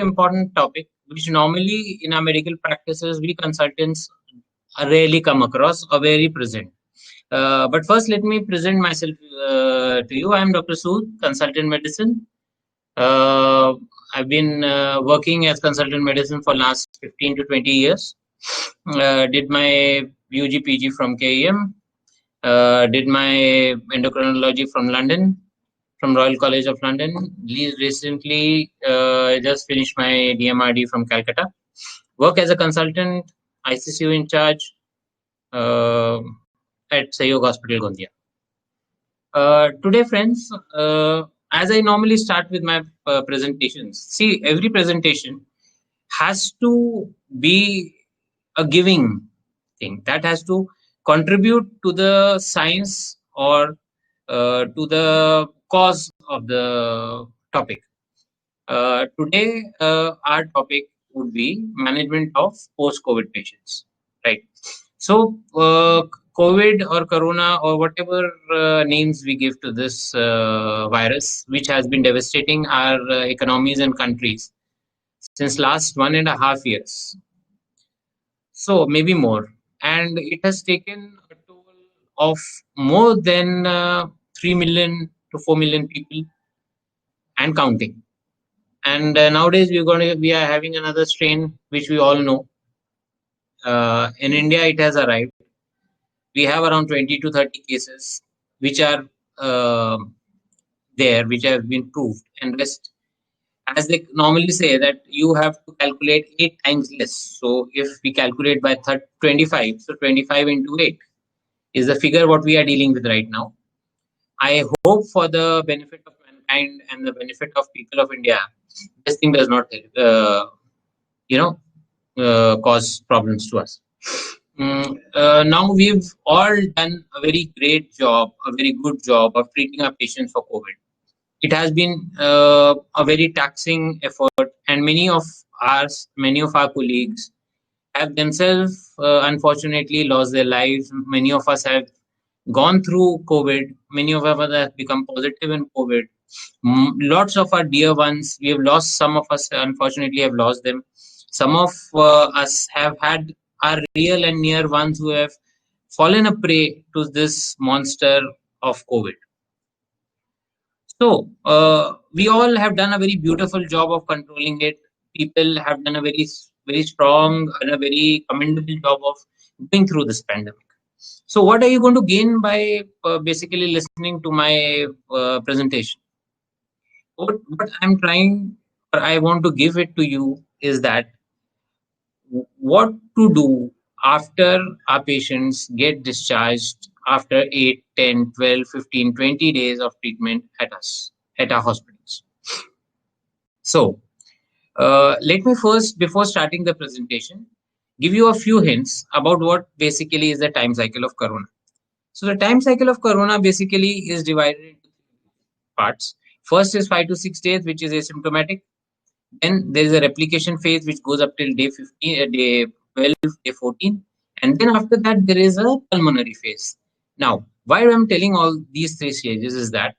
important topic, which normally in our medical practices, we consultants rarely come across or very present. But first, let me present myself to you. I am Dr. Sood, consultant medicine. Uh, I've been working as consultant medicine for last 15 to 20 years. Did my UG PG from KEM. Did my endocrinology from London, from Royal College of London. Recently, just finished my DMRD from Calcutta. Work as a consultant, ICCU in charge uh, at Sayog Hospital, Gondia. Today, friends, as I normally start with my presentations, see, every presentation has to be a giving thing that has to contribute to the science or to the cause of the topic. Today, our topic would be management of post-COVID patients, right? So, COVID or Corona or whatever names we give to this virus, which has been devastating our economies and countries since last 1.5 years. So maybe more, and it has taken a toll of more than 3 million to 4 million people and counting. And nowadays we are having another strain which we all know. In India, it has arrived. We have around 20 to 30 cases which are uh, there, which have been proved, and rest, as they normally say, that you have to calculate 8 times less. So if we calculate by 25, so 25 into 8 is the figure what we are dealing with right now. I hope for the benefit of mankind and the benefit of people of India, this thing does not, cause problems to us. Now we've all done a very great job, a very good job of treating our patients for COVID. It has been a very taxing effort, and many of our colleagues have themselves unfortunately lost their lives. Many of us have gone through COVID. Many of us have become positive in COVID. Lots of our dear ones, we have lost. Some of us unfortunately have lost them. Some of us have had our real and near ones who have fallen a prey to this monster of COVID. So we all have done a very beautiful job of controlling it. People have done a very strong and a very commendable job of going through this pandemic. So what are you going to gain by basically listening to my presentation? What I'm trying, or I want to give it to you, is that what to do after our patients get discharged after 8, 10, 12, 15, 20 days of treatment at our hospitals. So let me first, before starting the presentation, give you a few hints about what basically is the time cycle of Corona. So the time cycle of Corona basically is divided into parts. First is 5 to 6 days, which is asymptomatic. Then there is a replication phase, which goes up till day 15, day 12, day 14. And then after that, there is a pulmonary phase. Now, why I'm telling all these 3 stages is that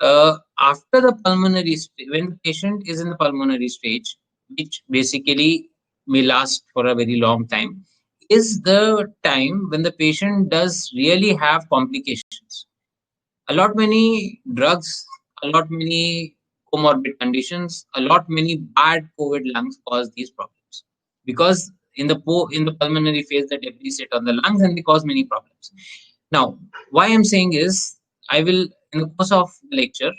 after the pulmonary, when the patient is in the pulmonary stage, which basically may last for a very long time, is the time when the patient does really have complications. A lot many drugs, a lot many comorbid conditions, a lot many bad COVID lungs cause these problems, because in the pulmonary phase, the debris sit on the lungs and they cause many problems. Now, why I'm saying is, I will, in the course of the lecture,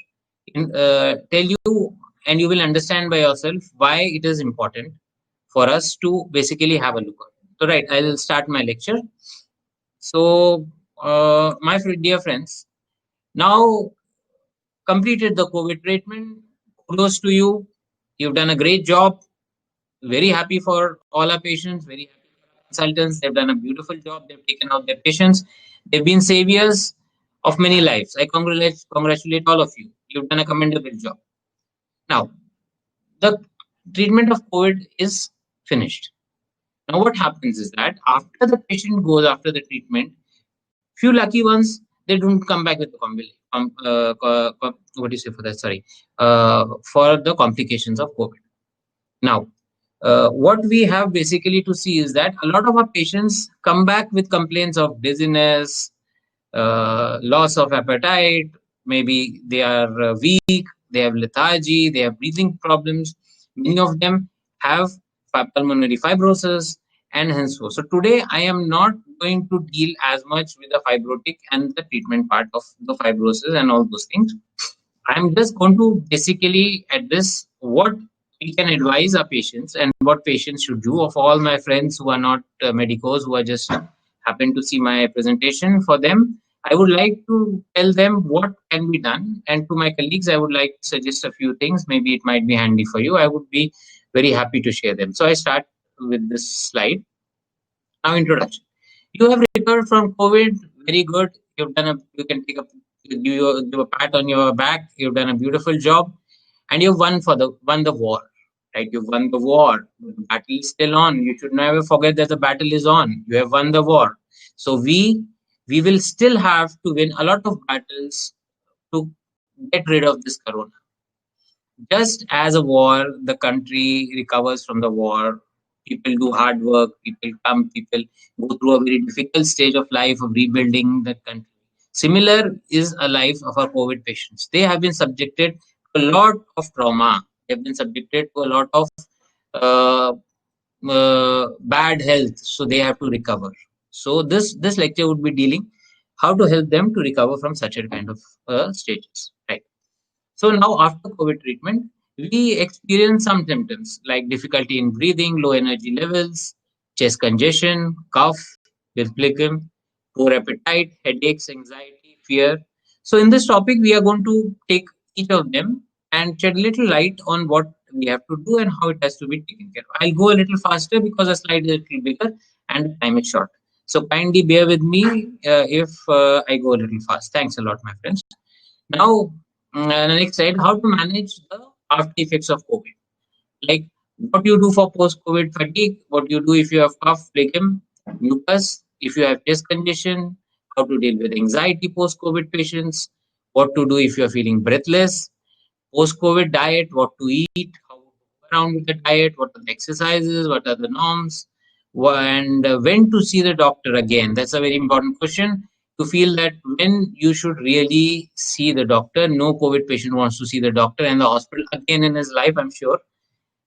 tell you, and you will understand by yourself why it is important for us to basically have a look at it. So, right, I'll start my lecture. So, my dear friends, now completed the COVID treatment. Kudos to you. You've done a great job. Very happy for all our patients. Very happy for our consultants. They've done a beautiful job. They've taken out their patients. They've been saviors of many lives. I congratulate all of you. You've done a commendable job. Now, the treatment of COVID is finished. Now, what happens is that after the patient goes after the treatment, few lucky ones, they don't come back with the what do you say for that? Sorry, for the complications of COVID. Now, what we have basically to see is that a lot of our patients come back with complaints of dizziness, loss of appetite, maybe they are weak, they have lethargy, they have breathing problems. Many of them have pulmonary fibrosis and hence so. So today I am not going to deal as much with the fibrotic and the treatment part of the fibrosis and all those things. I'm just going to basically address what we can advise our patients and what patients should do. Of all my friends who are not medicos, who are just happen to see my presentation, for them, I would like to tell them what can be done. And to my colleagues, I would like to suggest a few things. Maybe it might be handy for you. I would be very happy to share them. So I start with this slide. Now, introduction. You have recovered from COVID. Very good. You've done a. You can give a pat on your back. You've done a beautiful job, and you've won the war. Right? You've won the war. The battle is still on. You should never forget that the battle is on. You have won the war. So we will still have to win a lot of battles to get rid of this corona. Just as a war, the country recovers from the war. People do hard work. People go through a very difficult stage of life of rebuilding the country. Similar is a life of our COVID patients. They have been subjected to a lot of trauma. They have been subjected to a lot of uh, bad health, so they have to recover. So this lecture would be dealing how to help them to recover from such a kind of stages. Right. So now after COVID treatment, we experience some symptoms like difficulty in breathing, low energy levels, chest congestion, cough, dysphagia, poor appetite, headaches, anxiety, fear. So in this topic, we are going to take each of them and shed a little light on what we have to do and how it has to be taken care of. I'll go a little faster because the slide is a little bigger and time is short. So kindly bear with me if I go a little fast. Thanks a lot, my friends. Now, the next slide, how to manage the after effects of COVID. Like what you do for post-COVID fatigue, what you do if you have cough, phlegm, mucus, if you have chest congestion, how to deal with anxiety post-COVID patients, what to do if you are feeling breathless, post-COVID diet, what to eat, how to go around with the diet, what are the exercises, what are the norms, and when to see the doctor again. That's a very important question to feel that when you should really see the doctor. No COVID patient wants to see the doctor and the hospital again in his life, I'm sure.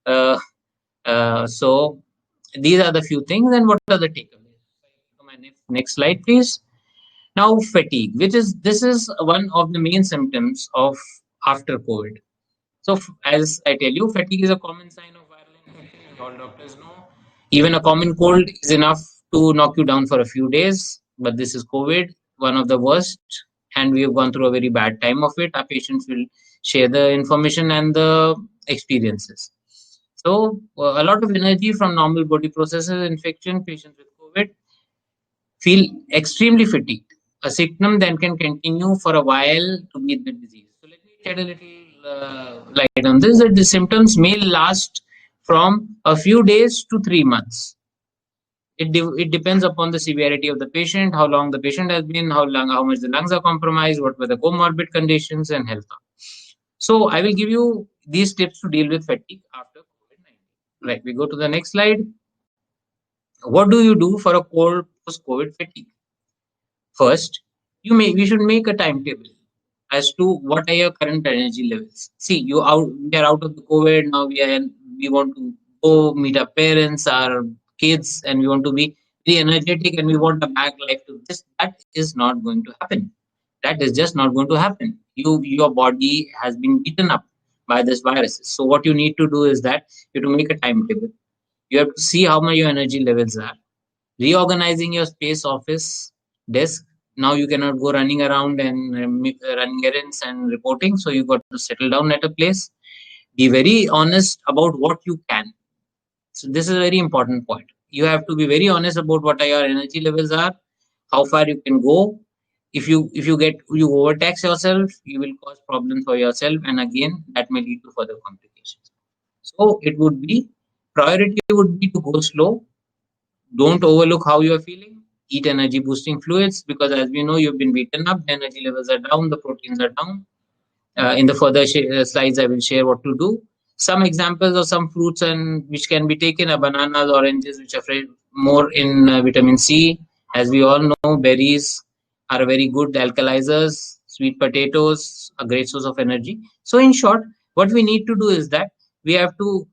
Uh, so these are the few things, and what are the takeaways? My next slide, please. Now, fatigue, which is this is one of the main symptoms of after COVID. So, as I tell you, fatigue is a common sign of viral infection, as all doctors know. Even a common cold is enough to knock you down for a few days, but this is COVID, one of the worst, and we have gone through a very bad time of it. Our patients will share the information and the experiences. So, a lot of energy from normal body processes, infection, patients with COVID feel extremely fatigued, a symptom that can continue for a while to meet the disease. So let me shed a little light on this. That the symptoms may last from a few days to 3 months. It depends upon the severity of the patient, how long the patient has been, how much the lungs are compromised, what were the comorbid conditions, and health. So I will give you these tips to deal with fatigue after COVID-19. Right, we go to the next slide. What do you do for a cold post-COVID fatigue? First, we should make a timetable as to what are your current energy levels. See, we are out of the COVID now. We want to go meet our parents, our kids, and we want to be very energetic and we want a back life to this. That is not going to happen. That is just not going to happen. Your body has been beaten up by this virus. So what you need to do is that you have to make a timetable. You have to see how much your energy levels are. Reorganizing your space, office, desk. Now you cannot go running around and running errands and reporting. So you got to settle down at a place. Be very honest about what you can. So this is a very important point. You have to be very honest about what your energy levels are, how far you can go. If you overtax yourself, you will cause problems for yourself, and again that may lead to further complications. So it would be priority would be to go slow. Don't overlook how you are feeling. Eat energy boosting fluids because, as we know, you've been beaten up. The energy levels are down. The proteins are down. In the further slides, I will share what to do. Some examples of some fruits and which can be taken are bananas, oranges, which are more in vitamin C. As we all know, berries are very good alkalizers. Sweet potatoes, a great source of energy. So, in short, what we need to do is that we have to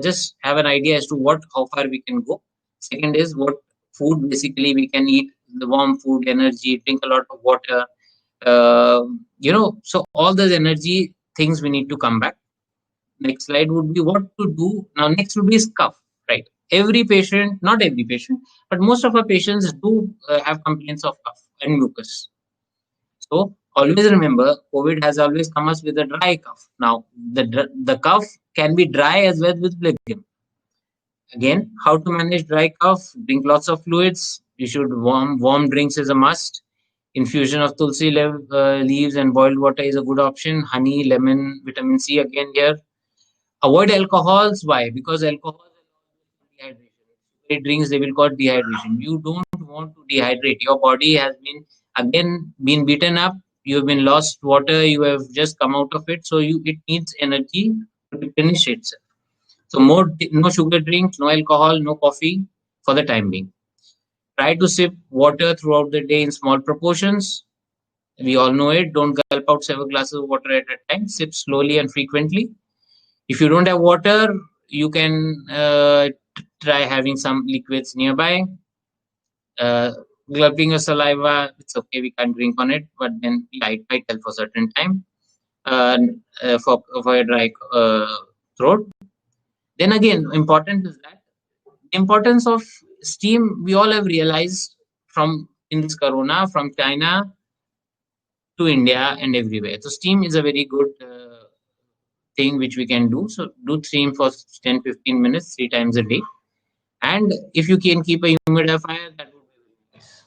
just have an idea as to how far we can go. Second is what food basically we can eat, the warm food, energy, drink a lot of water. So all those energy things we need to come back. Next slide would be what to do. Now, next would be is cough, right? Every patient, not every patient, but most of our patients do have complaints of cough and mucus. So always remember, COVID has always come us with a dry cough. Now, the cough can be dry as well with phlegm. Again, how to manage dry cough? Drink lots of fluids. You should warm drinks is a must. Infusion of tulsi leaves and boiled water is a good option. Honey, lemon, vitamin C again here. Avoid alcohols. Why? Because alcohol is dehydration. Drinks they will cause dehydration. You don't want to dehydrate. Your body has been beaten up. You have been lost water. You have just come out of it. So it needs energy to replenish itself. So no sugar drinks, no alcohol, no coffee for the time being. Try to sip water throughout the day in small proportions. We all know it. Don't gulp out several glasses of water at a time. Sip slowly and frequently. If you don't have water, you can try having some liquids nearby. Gulping your saliva, it's okay. We can't drink on it, but then it might help for a certain time for a dry throat. Then again, important is that the importance of steam. We all have realized from in this corona, from China to India and everywhere. So steam is a very good thing which we can do. So do steam for 10-15 minutes 3 times a day. And if you can keep a humidifier, that would be very nice.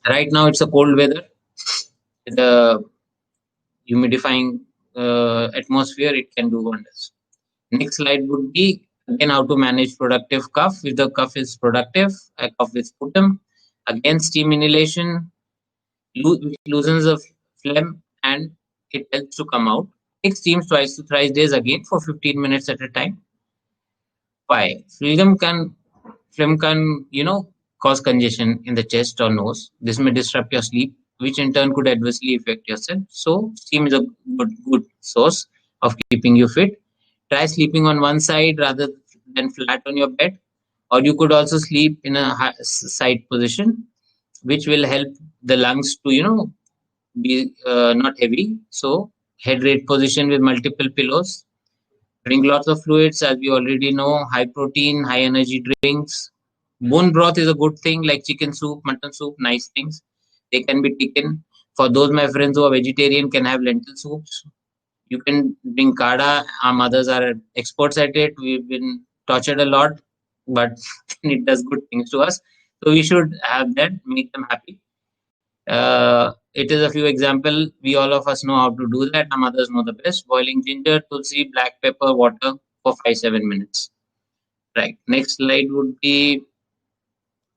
Right now it's a cold weather. The humidifying atmosphere, it can do wonders. Next slide would be again how to manage productive cough. If the cough is productive, a cough with sputum. Again, steam inhalation loosens the phlegm and it helps to come out. Take steam twice to thrice days again for 15 minutes at a time. Why? Phlegm can cause congestion in the chest or nose. This may disrupt your sleep, which in turn could adversely affect yourself. So steam is a good source of keeping you fit. Try sleeping on one side rather than flat on your bed, or you could also sleep in a side position, which will help the lungs to be not heavy. So head rate position with multiple pillows. Drink lots of fluids, as we already know. High protein, high energy drinks. Bone broth is a good thing, like chicken soup, mutton soup, nice things. They can be taken. For those my friends who are vegetarian, can have lentil soups. You can drink kada. Our mothers are experts at it. We've been tortured a lot, but it does good things to us. So we should have that, make them happy. It is a few example. We all of us know how to do that. Our mothers know the best. Boiling ginger, tulsi, black pepper, water for 5-7 minutes. Right. Next slide would be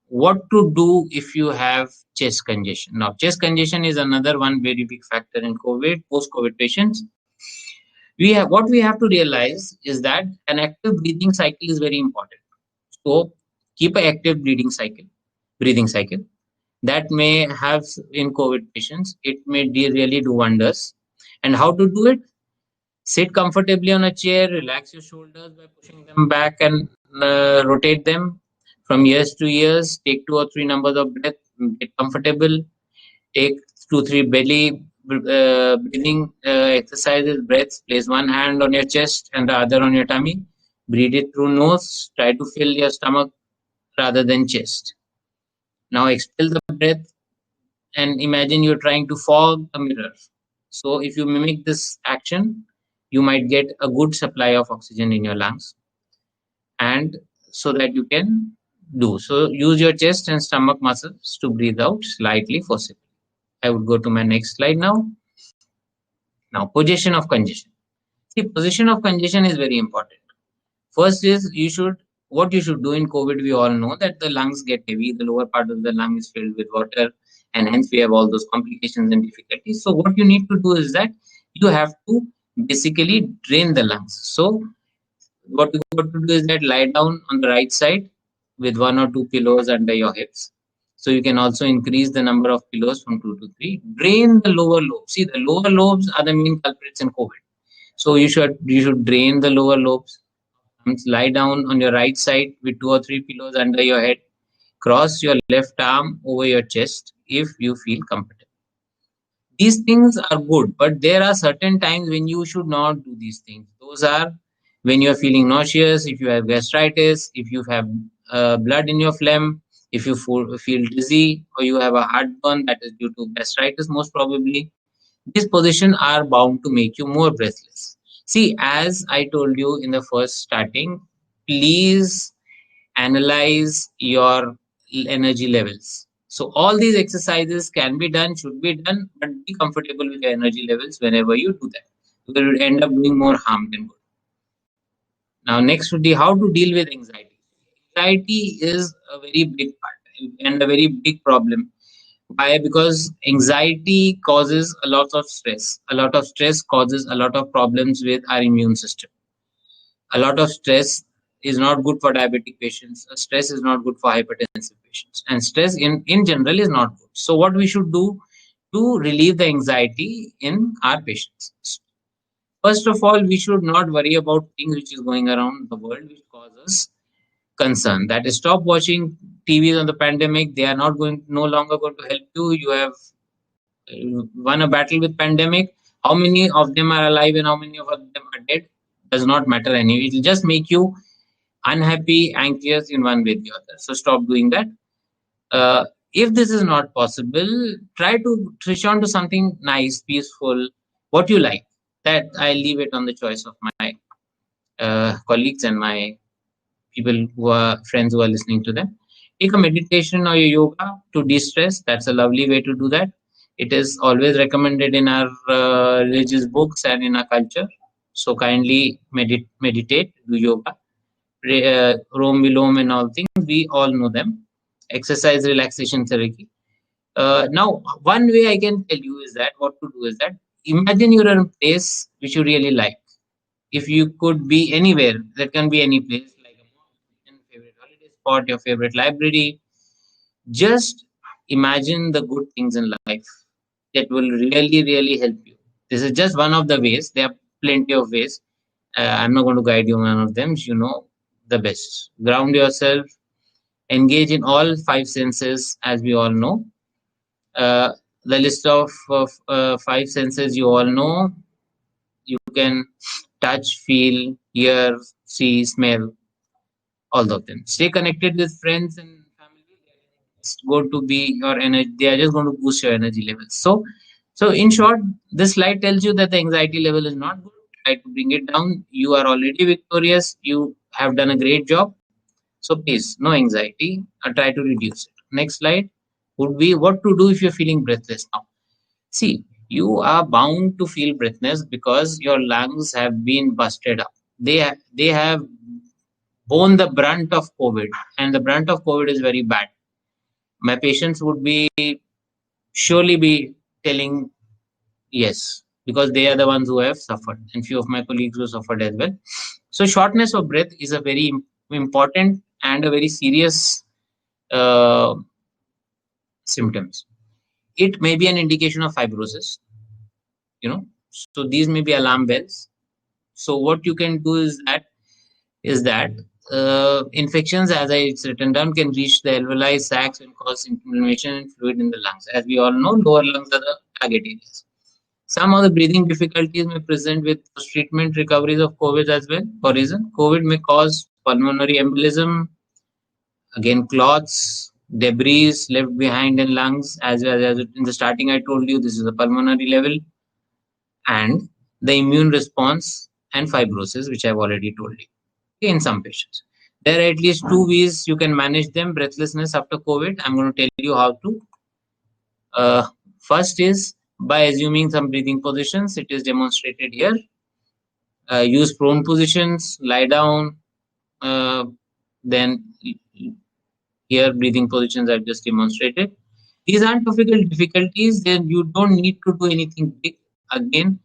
what to do if you have chest congestion. Now, chest congestion is another one very big factor in COVID, post-COVID patients. What we have to realize is that an active breathing cycle is very important. So keep an active breathing cycle. That may have in COVID patients, it may really do wonders. And how to do it? Sit comfortably on a chair, relax your shoulders by pushing them back and rotate them from ears to ears. Take 2 or 3 numbers of breath, get comfortable. Take 2-3 belly breathing exercises, breaths. Place one hand on your chest and the other on your tummy. Breathe it through nose. Try to fill your stomach rather than chest. Now expel the breath and imagine you're trying to fog a mirror. So if you mimic this action, you might get a good supply of oxygen in your lungs, and so that you can do. So use your chest and stomach muscles to breathe out slightly forcibly. I would go to my next slide now. Now, position of congestion. See, position of congestion is very important. First is what you should do in COVID. We all know that the lungs get heavy, the lower part of the lung is filled with water, and hence we have all those complications and difficulties. So what you need to do is that you have to basically drain the lungs. So what you got to do is that lie down on the right side with 1 or 2 pillows under your hips. So you can also increase the number of pillows from 2 to 3. Drain the lower lobes. See, the lower lobes are the main culprits in COVID. So you should drain the lower lobes. Lie down on your right side with 2 or 3 pillows under your head. Cross your left arm over your chest if you feel comfortable. These things are good, but there are certain times when you should not do these things. Those are when you are feeling nauseous, if you have gastritis, if you have blood in your phlegm, if you feel dizzy, or you have a heartburn that is due to gastritis, most probably. These positions are bound to make you more breathless. See, as I told you in the first starting, please analyze your energy levels. So all these exercises can be done, should be done, but be comfortable with your energy levels whenever you do that, because you will end up doing more harm than good. Now, next would be how to deal with anxiety. Anxiety is a very big part and a very big problem. Why? Because anxiety causes a lot of stress. A lot of stress causes a lot of problems with our immune system. A lot of stress is not good for diabetic patients. Stress is not good for hypertensive patients. And stress in general is not good. So, what we should do to relieve the anxiety in our patients? First of all, we should not worry about things which is going around the world which causes concern. That is, stop watching TVs on the pandemic. They are not going, no longer going to help you. You have won a battle with pandemic. How many of them are alive and how many of them are dead does not matter anyway. It will just make you unhappy, anxious in one way or the other. So stop doing that. If this is not possible, try to switch on to something nice, peaceful, what you like. That I leave it on the choice of my colleagues and my people who are friends who are listening to them. Take a meditation or a yoga to de-stress. That's a lovely way to do that. It is always recommended in our religious books and in our culture. So kindly meditate, do yoga, Rom Vilom and all things. We all know them. Exercise, relaxation therapy. Now, one way I can tell you is that what to do is that imagine you're in a place which you really like. If you could be anywhere, that can be any place, like a mountain, favorite holiday spot, your favorite library. Just imagine the good things in life that will really, really help you. This is just one of the ways. There are plenty of ways. I'm not going to guide you on one of them. You know the best. Ground yourself. Engage in all five senses, as we all know. The list of five senses you all know. You can touch, feel, hear, see, smell, all of them. Stay connected with friends and family. It's going to be your energy. They are just going to boost your energy levels. So in short, this slide tells you that the anxiety level is not good. Try to bring it down. You are already victorious. You have done a great job. So please, no anxiety. Try to reduce it. Next slide would be what to do if you're feeling breathless now. See, you are bound to feel breathless because your lungs have been busted up. They have borne the brunt of COVID, and the brunt of COVID is very bad. My patients would be surely be telling yes, because they are the ones who have suffered, and few of my colleagues who suffered as well. So shortness of breath is a very important and a very serious uh, symptoms. It may be an indication of fibrosis, you know. So these may be alarm bells. So what you can do is that infections, as it's written down, can reach the alveoli sacs and cause inflammation and fluid in the lungs. As we all know, lower lungs are the target areas. Some of the breathing difficulties may present with treatment recoveries of COVID as well. For reason, COVID may cause pulmonary embolism, again clots, debris left behind in lungs. As well as in the starting, I told you this is a pulmonary level, and the immune response and fibrosis, which I've already told you. In some patients, there are at least two ways you can manage them. Breathlessness after COVID. I'm going to tell you how to. First is by assuming some breathing positions. It is demonstrated here. Use prone positions, lie down. Then here breathing positions I've just demonstrated. These aren't difficult difficulties. Then you don't need to do anything big. Again,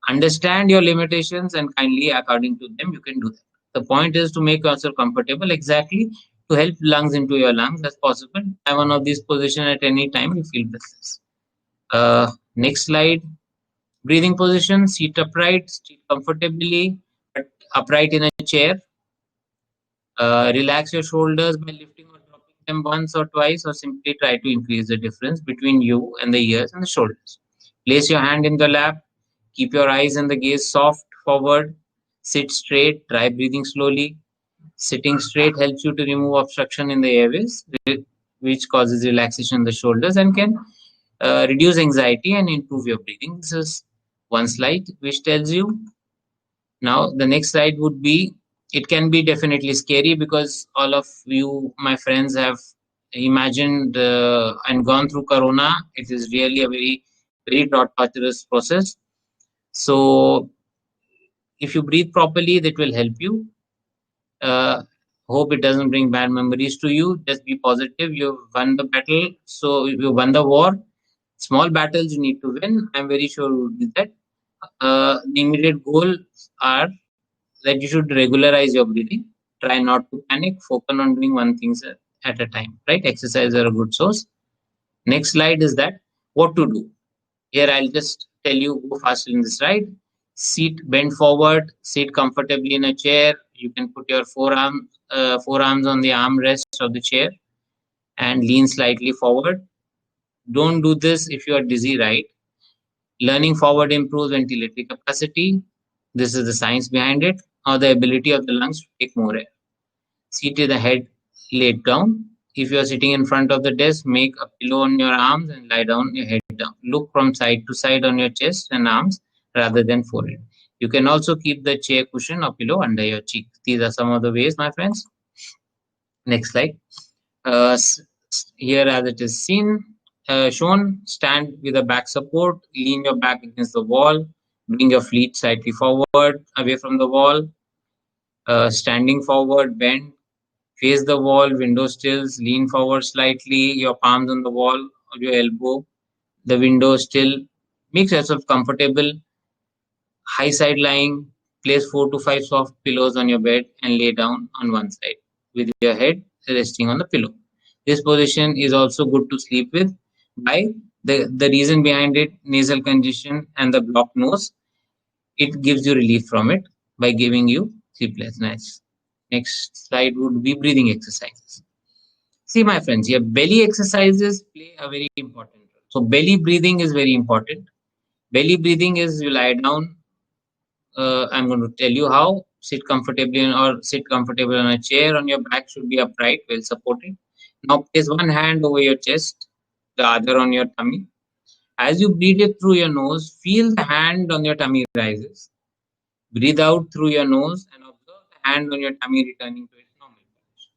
Understand your limitations and kindly according to them you can do that. The point is to make yourself comfortable exactly to help lungs into your lungs as possible. Have one of these positions at any time you feel breathless. Next slide. Breathing position: seat upright, sit comfortably, but upright in a chair. Relax your shoulders by lifting or dropping them once or twice, or simply try to increase the difference between you and the ears and the shoulders. Place your hand in the lap. Keep your eyes and the gaze soft forward. Sit straight. Try breathing slowly. Sitting straight helps you to remove obstruction in the airways, which causes relaxation in the shoulders and can reduce anxiety and improve your breathing. This is one slide which tells you. Now, the next slide would be, it can be definitely scary because all of you, my friends, have imagined and gone through Corona. It is really a very torturous process. So, if you breathe properly, that will help you. Hope it doesn't bring bad memories to you. Just be positive. You've won the battle. So, you won the war. Small battles you need to win. I'm very sure you will do that. The immediate goals are that you should regularize your breathing. Try not to panic. Focus on doing one thing at a time. Right? Exercise are a good source. Next slide is that what to do. Here I'll just tell you, go faster in this slide. Seat bend forward. Sit comfortably in a chair. You can put your forearms on the armrest of the chair and lean slightly forward. Don't do this if you are dizzy, right? Learning forward improves ventilatory capacity. This is the science behind it, or the ability of the lungs to take more air. Sit with the head laid down. If you are sitting in front of the desk, make a pillow on your arms and lie down your head down. Look from side to side on your chest and arms rather than forehead. You can also keep the chair cushion or pillow under your cheek. These are some of the ways, my friends. Next slide. Here as it is shown, stand with a back support, lean your back against the wall, bring your feet slightly forward, away from the wall, standing forward, bend, face the wall, window stills, lean forward slightly, your palms on the wall or your elbow, the window still, make yourself comfortable, high side lying, place 4 to 5 soft pillows on your bed and lay down on one side with your head resting on the pillow. This position is also good to sleep with. By the reason behind it, nasal congestion and the blocked nose, it gives you relief from it by giving you sleeplessness. Next slide would be breathing exercises. See, my friends, here belly exercises play a very important role. So belly breathing is very important. Belly breathing is you lie down. I'm going to tell you how. Sit comfortably or sit comfortable on a chair. On your back should be upright, well supported. Now place one hand over your chest, the other on your tummy. As you breathe it through your nose, feel the hand on your tummy rises. Breathe out through your nose and observe the hand on your tummy returning to its normal position.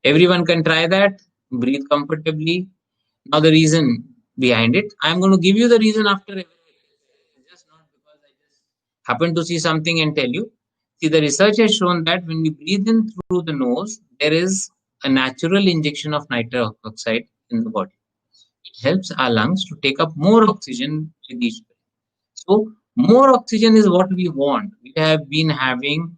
Everyone can try that. Breathe comfortably. Now the reason behind it, I'm going to give you the reason after every exercise. Just not because I just happen to see something and tell you. See, the research has shown that when we breathe in through the nose, there is a natural injection of nitric oxide in the body. It helps our lungs to take up more oxygen with each breath. So, more oxygen is what we want. We have been having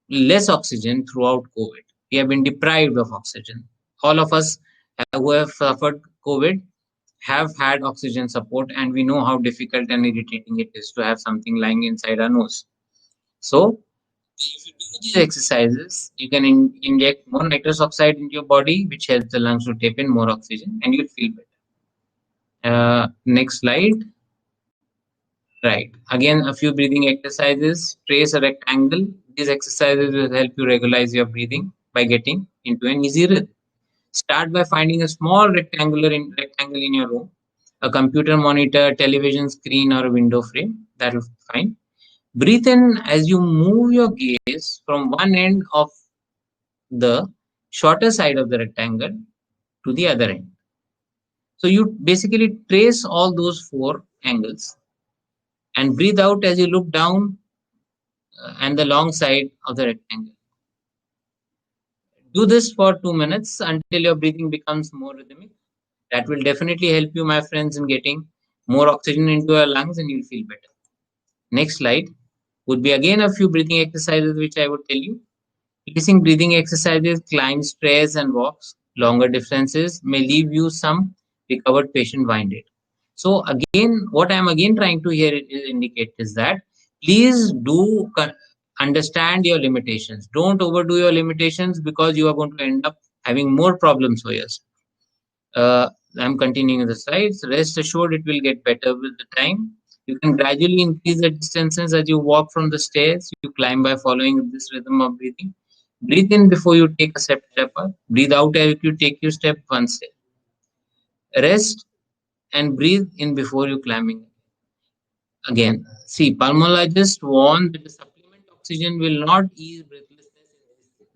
less oxygen throughout COVID. We have been deprived of oxygen. All of us who have suffered COVID have had oxygen support, and we know how difficult and irritating it is to have something lying inside our nose. So, if you do these exercises, you can inject more nitrous oxide into your body, which helps the lungs to take in more oxygen, and you'll feel better. Next slide. Right. Again, a few breathing exercises. Trace a rectangle. These exercises will help you regularize your breathing by getting into an easy rhythm. Start by finding a small rectangle in your room, a computer monitor, television screen, or a window frame. That will be fine. Breathe in as you move your gaze from one end of the shorter side of the rectangle to the other end. So you basically trace all those 4 angles and breathe out as you look down and the long side of the rectangle. Do this for 2 minutes until your breathing becomes more rhythmic. That will definitely help you, my friends, in getting more oxygen into your lungs and you'll feel better. Next slide would be again a few breathing exercises which I would tell you. Releasing breathing exercises, climb stairs and walks longer distances may leave you some recovered patient winded. So again, what I'm again trying to here indicate is that please do understand your limitations. Don't overdo your limitations because you are going to end up having more problems for yourself. I'm continuing the slides. Rest assured, it will get better with the time. You can gradually increase the distances as you walk from the stairs. You climb by following this rhythm of breathing. Breathe in before you take a step up. Breathe out as you take your step one step. Rest and breathe in before you climbing. Again, see, pulmonologists warn that the supplement oxygen will not ease breathlessness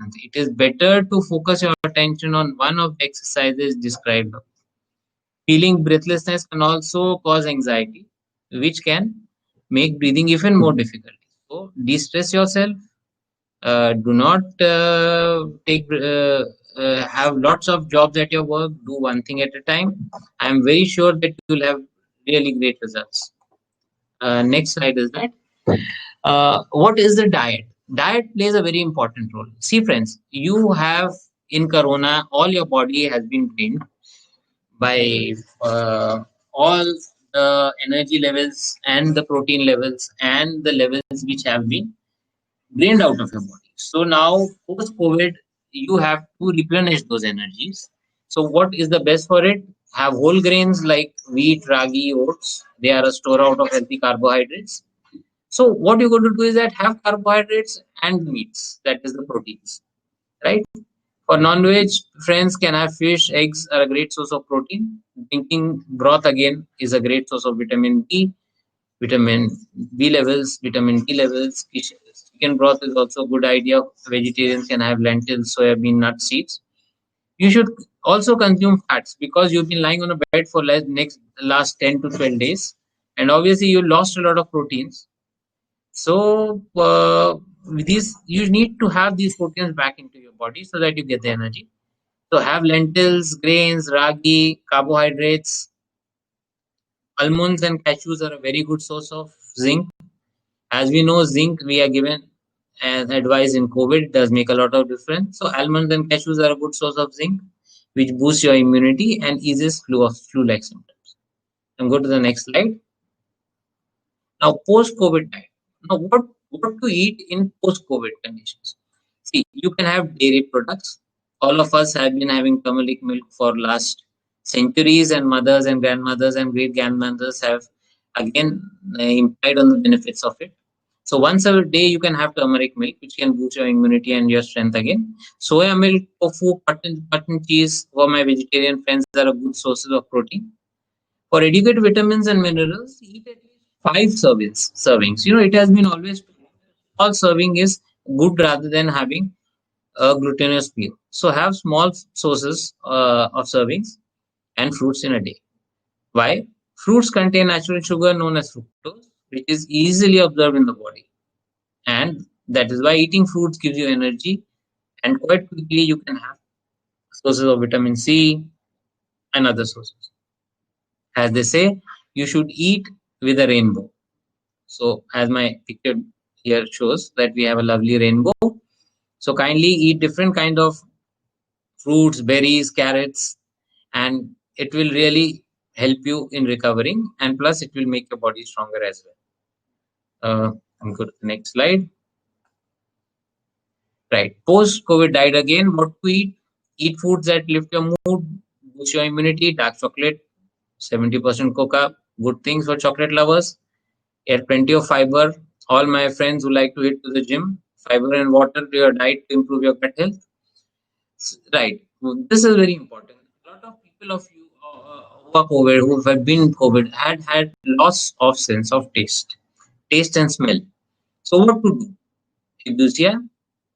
in this. It is better to focus your attention on one of the exercises described. Feeling breathlessness can also cause anxiety, which can make breathing even more difficult. So, de-stress yourself. Do not have lots of jobs at your work. Do one thing at a time. I am very sure that you will have really great results. Next slide is that. What is the diet? Diet plays a very important role. See, friends, you have in Corona, all your body has been drained by all the energy levels and the protein levels and the levels which have been drained out of your body. So now, post COVID, you have to replenish those energies. So, what is the best for it? Have whole grains like wheat, ragi, oats. They are a store out of healthy carbohydrates. So, what you're going to do is that have carbohydrates and meats, that is the proteins, right? For non-veg, friends can have fish, eggs are a great source of protein. Drinking broth again is a great source of vitamin B, vitamin B levels, vitamin D levels. Chicken broth is also a good idea. Vegetarians can have lentils, soybean, nut seeds. You should also consume fats because you've been lying on a bed for last 10 to 12 days. And obviously you lost a lot of proteins. So these you need to have these proteins back into your body so that you get the energy. So have lentils, grains, ragi, carbohydrates. Almonds and cashews are a very good source of zinc. As we know, zinc we are given as advice in COVID. It does make a lot of difference. So almonds and cashews are a good source of zinc, which boosts your immunity and eases flu-like symptoms. And go to the next slide. Now, post-COVID diet. Now, what to eat in post-COVID conditions? See, you can have dairy products. All of us have been having turmeric milk for last centuries, and mothers and grandmothers and great grandmothers have again implied on the benefits of it. So once a day you can have turmeric milk, which can boost your immunity and your strength again. Soya milk, tofu, button cheese for my vegetarian friends are a good sources of protein. For adequate vitamins and minerals, eat at least 5 servings. You know, it has been always all serving is good rather than having a glutinous meal. So have small sources of servings and fruits in a day. Why? Fruits contain natural sugar known as fructose, which is easily absorbed in the body. And that is why eating fruits gives you energy, and quite quickly you can have sources of vitamin C and other sources. As they say, you should eat with a rainbow. So as my picture here shows that we have a lovely rainbow. So kindly eat different kind of fruits, berries, carrots, and it will really help you in recovering, and plus it will make your body stronger as well. I'm good. Next slide. Right. Post-COVID diet again. What to eat? Eat foods that lift your mood, boost your immunity. Dark chocolate, 70% coca. Good things for chocolate lovers. Add plenty of fiber. All my friends who like to hit to the gym, fiber and water to your diet to improve your gut health. Right. This is very important. A lot of people of you who are COVID, who have been COVID, had loss of sense of taste and smell. So what to do? Euthanasia,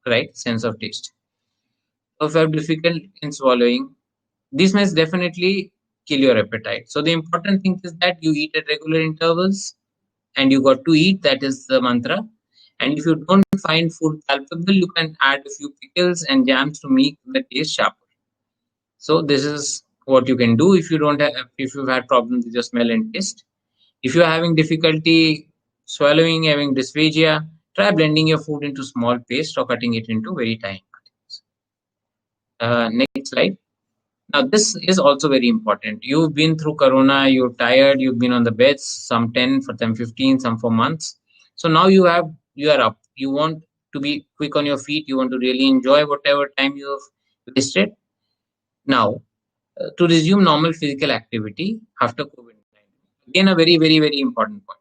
right? Sense of taste. So if you have difficult in swallowing, this may definitely kill your appetite. So the important thing is that you eat at regular intervals, and you got to eat. That is the mantra. And if you don't find food palpable, you can add a few pickles and jams to make the taste sharper. So this is what you can do if you don't have, if you've had problems with your smell and taste. If you're having difficulty swallowing, having dysphagia, try blending your food into small paste or cutting it into very tiny cuttings. Next slide. Now, this is also very important. You've been through Corona, you're tired, you've been on the beds, some 10, for them 15, some for months. So now you are up. You want to be quick on your feet. You want to really enjoy whatever time you have wasted. Now, to resume normal physical activity after COVID-19. Again, a very, very, very important point.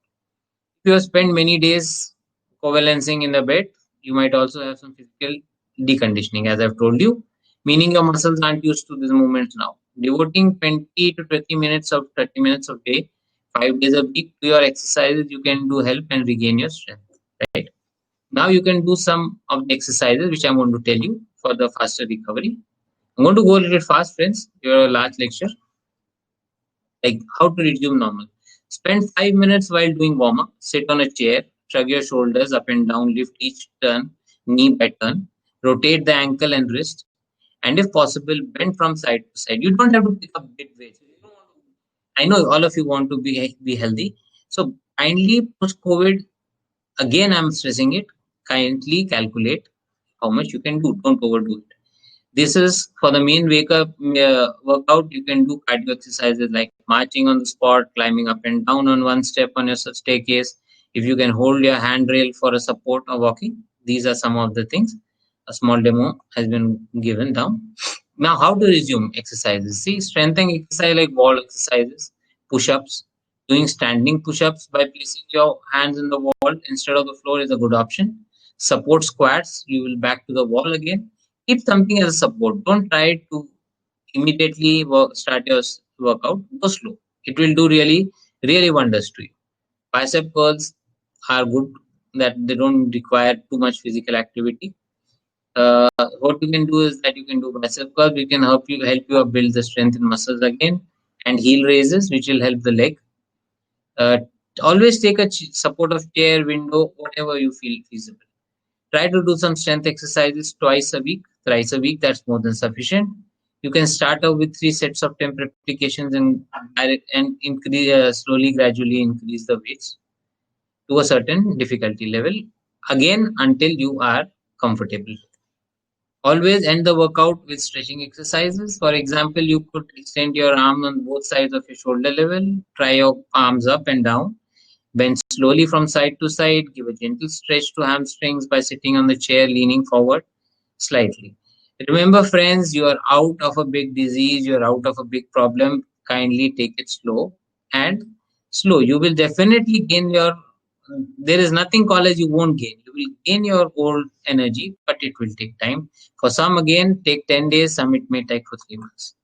If you have spent many days convalescing in the bed, you might also have some physical deconditioning, as I've told you, meaning your muscles aren't used to these movements now. Devoting 20 to 30 minutes of day, 5 days a week to your exercises, you can do help and regain your strength. Right now, you can do some of the exercises which I'm going to tell you for the faster recovery. I'm going to go a little fast, friends. You're a large lecture. Like how to resume normal. Spend 5 minutes while doing warm up. Sit on a chair, shrug your shoulders up and down, lift each turn, knee by turn, rotate the ankle and wrist, and if possible, bend from side to side. You don't have to pick up big weights. I know all of you want to be healthy. So kindly post COVID, again I'm stressing it, kindly calculate how much you can do. Don't overdo it. This is for the main wake up workout. You can do cardio exercises like marching on the spot, climbing up and down on one step on your staircase. If you can hold your handrail for a support or walking, these are some of the things. A small demo has been given down. Now, how to resume exercises? See, strengthening exercise like wall exercises, push-ups, doing standing push-ups by placing your hands in the wall instead of the floor is a good option. Support squats, you will back to the wall again. Keep something as a support. Don't try to immediately start your workout. Go slow. It will do really, really wonders to you. Bicep curls are good, that they don't require too much physical activity. What you can do is that you can do bicep curls, which can help you build the strength in muscles again, and heel raises, which will help the leg. Uh, Always take a support of chair, window, whatever you feel feasible. Try to do some strength exercises twice a week, thrice a week. That's more than sufficient. You can start out with 3 sets of 10 repetitions and increase slowly, gradually increase the weights to a certain difficulty level. Again, until you are comfortable. Always end the workout with stretching exercises. For example, you could extend your arm on both sides of your shoulder level. Try your arms up and down. Bend slowly from side to side. Give a gentle stretch to hamstrings by sitting on the chair, leaning forward slightly. Remember, friends, you are out of a big disease. You are out of a big problem. Kindly take it slow and slow. You will definitely gain your. There is nothing called as you won't gain. You will gain your old energy, but it will take time. For some, again, take 10 days. Some it may take for 3 months.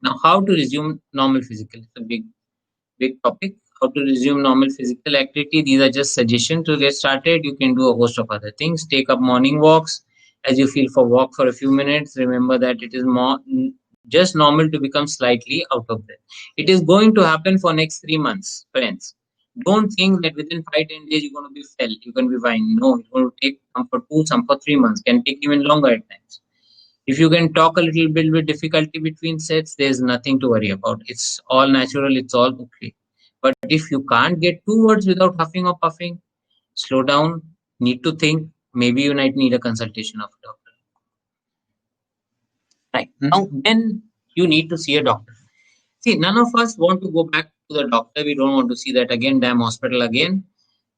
Now, how to resume normal physical? It's a big topic. How to resume normal physical activity. These are just suggestions to get started. You can do a host of other things. Take up morning walks as you feel for walk for a few minutes. Remember that it is more just normal to become slightly out of breath. It is going to happen for next 3 months, friends. Don't think that within 5-10 days you're going to be fell. You're going to be fine. No, it's going to take some for 2, some for 3 months. Can take even longer at times. If you can talk a little bit with difficulty between sets, there's nothing to worry about. It's all natural. It's all okay. But if you can't get 2 words without huffing or puffing, slow down, need to think. Maybe you might need a consultation of a doctor. Right. Now, then you need to see a doctor. See, none of us want to go back to the doctor. We don't want to see that again, damn hospital again.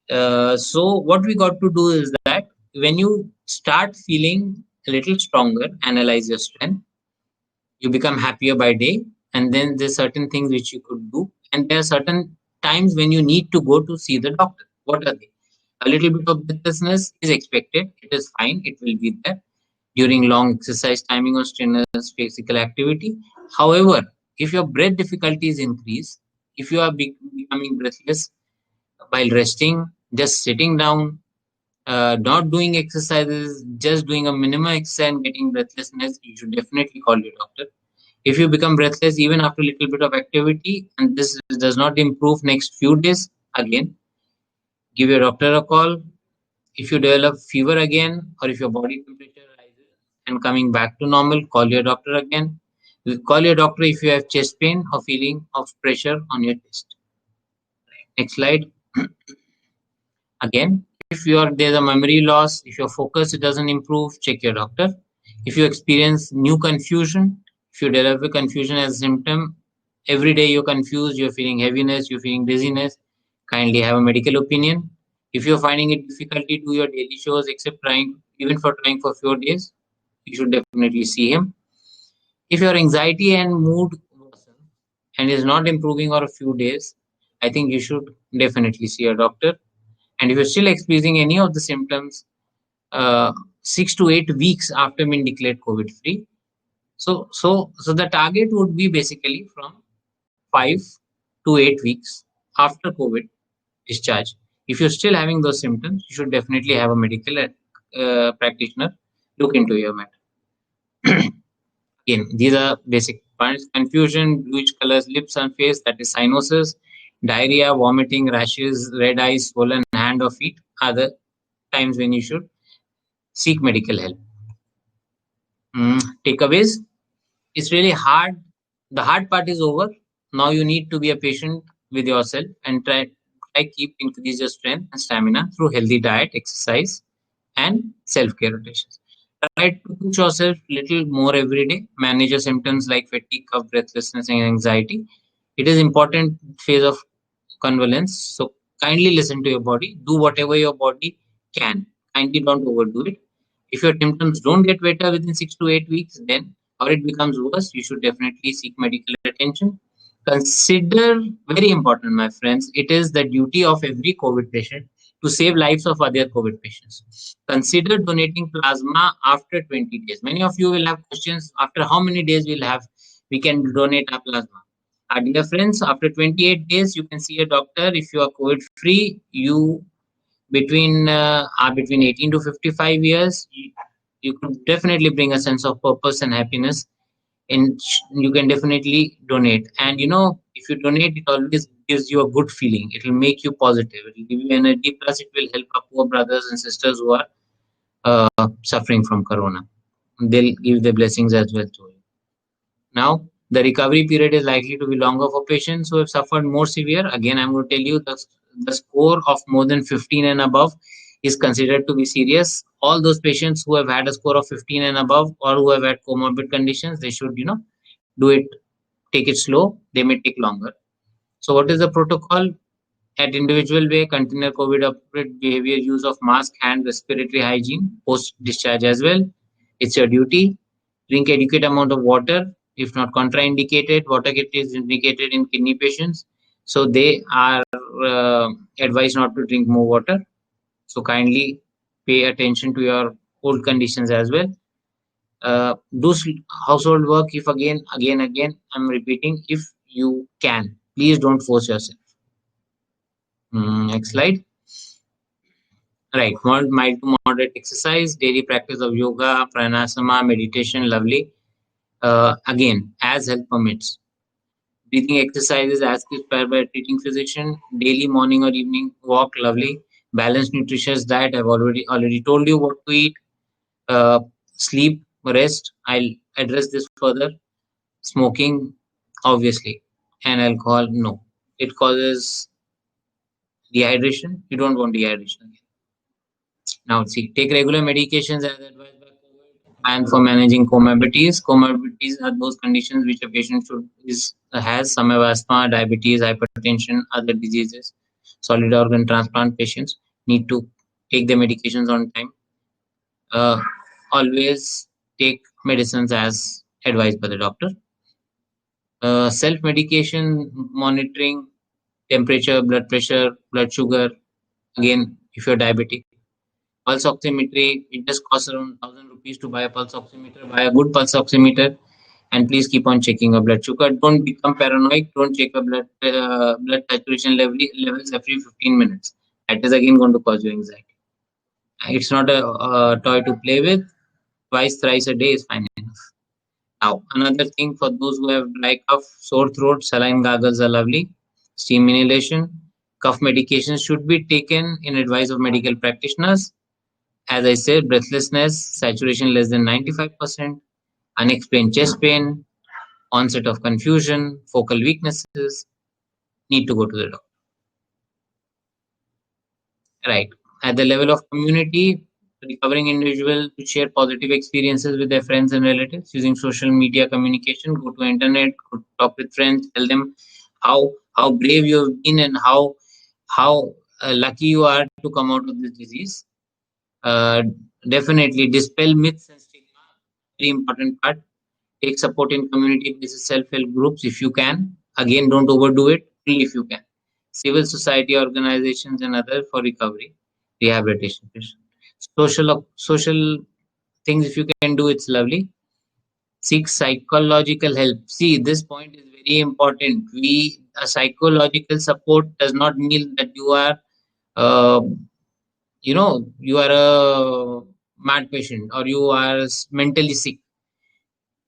So what we got to do is that when you start feeling a little stronger, analyze your strength, you become happier by day, and then there's certain things which you could do, and there are certain times when you need to go to see the doctor. What are they? A little bit of breathlessness is expected. It is fine. It will be there during long exercise timing or strenuous physical activity. However, if your breath difficulties increase, if you are becoming breathless while resting, just sitting down, not doing exercises, just doing a minimum exercise and getting breathlessness, you should definitely call your doctor. If you become breathless even after a little bit of activity and this does not improve next few days, again, give your doctor a call. If you develop fever again, or if your body temperature rises and coming back to normal, call your doctor again. Call your doctor if you have chest pain or feeling of pressure on your chest. Next slide. Again, if there's a memory loss, if your focus doesn't improve, check your doctor. If you experience new confusion, if you develop confusion as a symptom, every day you're confused, you're feeling heaviness, you're feeling dizziness, kindly have a medical opinion. If you're finding it difficult to do your daily chores, except trying, even for trying for a few days, you should definitely see him. If your anxiety and mood worsen and is not improving for a few days, I think you should definitely see a doctor. And if you're still experiencing any of the symptoms, 6 to 8 weeks after being declared COVID free, so the target would be basically from 5 to 8 weeks after COVID discharge. If you're still having those symptoms, you should definitely have a medical practitioner look into your matter. Again, these are basic points. Confusion, bluish colors, lips and face, that is cyanosis, diarrhea, vomiting, rashes, red eyes, swollen hand or feet are the times when you should seek medical help. Takeaways. It's really hard. The hard part is over. Now you need to be a patient with yourself and try keep increase your strength and stamina through healthy diet, exercise, and self-care rotations. Try to push yourself a little more every day. Manage your symptoms like fatigue, cough, breathlessness, and anxiety. It is important phase of convalescence. So kindly listen to your body. Do whatever your body can. Kindly don't overdo it. If your symptoms don't get better within 6 to 8 weeks, then or it becomes worse, you should definitely seek medical attention. Consider, very important, my friends, it is the duty of every COVID patient to save lives of other COVID patients. Consider donating plasma after 20 days. Many of you will have questions after how many days we can donate our plasma. Our dear friends, after 28 days, you can see a doctor. If you are COVID free, you between 18 to 55 years, you could definitely bring a sense of purpose and happiness, and you can definitely donate. And if you donate, it always gives you a good feeling. It will make you positive, it will give you energy, plus it will help our poor brothers and sisters who are suffering from corona. They'll give their blessings as well to you. Now, the recovery period is likely to be longer for patients who have suffered more severe. Again, I'm going to tell you the score of more than 15 and above is considered to be serious. All those patients who have had a score of 15 and above or who have had comorbid conditions, they should, do it, take it slow. They may take longer. So what is the protocol? At individual way, container COVID appropriate behavior, use of mask, hand, respiratory hygiene, post discharge as well. It's your duty. Drink adequate amount of water. If not contraindicated, water is indicated in kidney patients. So they are advised not to drink more water. So kindly pay attention to your old conditions as well. Do household work if again, I'm repeating, if you can. Please don't force yourself. Next slide. Right, mild to moderate exercise, daily practice of yoga, pranayama, meditation, lovely. Again, as health permits. Breathing exercises as prescribed by a treating physician, daily morning or evening walk, lovely. Balanced nutritious diet, I've already told you what to eat. Sleep, rest, I'll address this further. Smoking, obviously, and alcohol, no. It causes dehydration. You don't want dehydration again. Now, see, take regular medications as advised by COVID and for managing comorbidities. Comorbidities are those conditions which a patient has. Some have asthma, diabetes, hypertension, other diseases. Solid organ transplant patients need to take the medications on time. Always take medicines as advised by the doctor. Self-medication monitoring, temperature, blood pressure, blood sugar. Again, if you're diabetic. Pulse oximetry, it just costs around 1,000 rupees to buy a pulse oximeter. Buy a good pulse oximeter, and please keep on checking your blood sugar. Don't become paranoid. Don't check your blood saturation levels every 15 minutes. That is again going to cause you anxiety. It's not a toy to play with. Twice, thrice a day is fine enough. Now, another thing for those who have dry cough, sore throat, saline gargles are lovely. Steam inhalation, cough medications should be taken in advice of medical practitioners. As I said, breathlessness, saturation less than 95%, unexplained chest pain, onset of confusion, focal weaknesses, need to go to the doctor. Right. At the level of community, recovering individuals to share positive experiences with their friends and relatives using social media communication. Go to internet, go to talk with friends, tell them how brave you have been and how lucky you are to come out of this disease. Uh, Definitely dispel myths and stigma. Very important part. Take support in community-based self-help groups if you can. Again, don't overdo it. Only if you can. Civil society organizations and other for recovery, rehabilitation. Social things if you can do, it's lovely. Seek psychological help. See, this point is very important. A psychological support does not mean that you are uh, you are a mad patient or you are mentally sick.